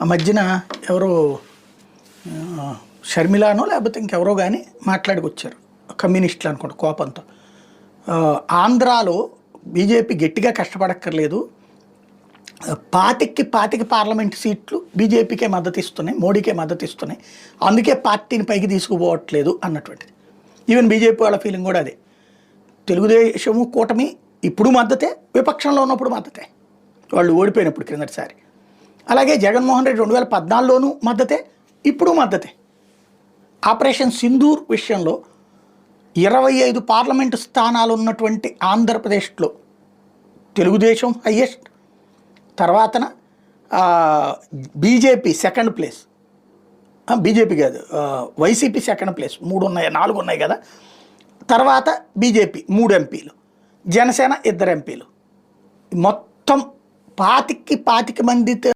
ఆ మధ్యన ఎవరో షర్మిలానో లేకపోతే ఇంకెవరో కానీ మాట్లాడుకొచ్చారు, కమ్యూనిస్టులు అనుకోండి కోపంతో. ఆంధ్రాలో బీజేపీ గట్టిగా కష్టపడక్కర్లేదు, పాతికి పార్లమెంట్ సీట్లు బీజేపీకే మద్దతు ఇస్తున్నాయి, మోడీకే మద్దతు ఇస్తున్నాయి, అందుకే పార్టీని పైకి తీసుకుపోవట్లేదు అన్నటువంటిది. ఈవెన్ బీజేపీ వాళ్ళ ఫీలింగ్ కూడా అదే. తెలుగుదేశము కూటమి ఇప్పుడు మద్దతే, విపక్షంలో ఉన్నప్పుడు మద్దతే, వాళ్ళు ఓడిపోయినప్పుడు క్రిందటిసారి. అలాగే జగన్మోహన్ రెడ్డి 2014లోనూ మద్దతే, ఇప్పుడు మద్దతే. ఆపరేషన్ సింధూర్ విషయంలో 25 పార్లమెంటు స్థానాలు ఉన్నటువంటి ఆంధ్రప్రదేశ్లో తెలుగుదేశం హయ్యెస్ట్, తర్వాతన బీజేపీ సెకండ్ ప్లేస్, బీజేపీ కాదు వైసీపీ సెకండ్ ప్లేస్, 3 ఉన్నాయి 4 ఉన్నాయి కదా, తర్వాత బీజేపీ 3 ఎంపీలు, జనసేన 2 ఎంపీలు, మొత్తం 25 మంది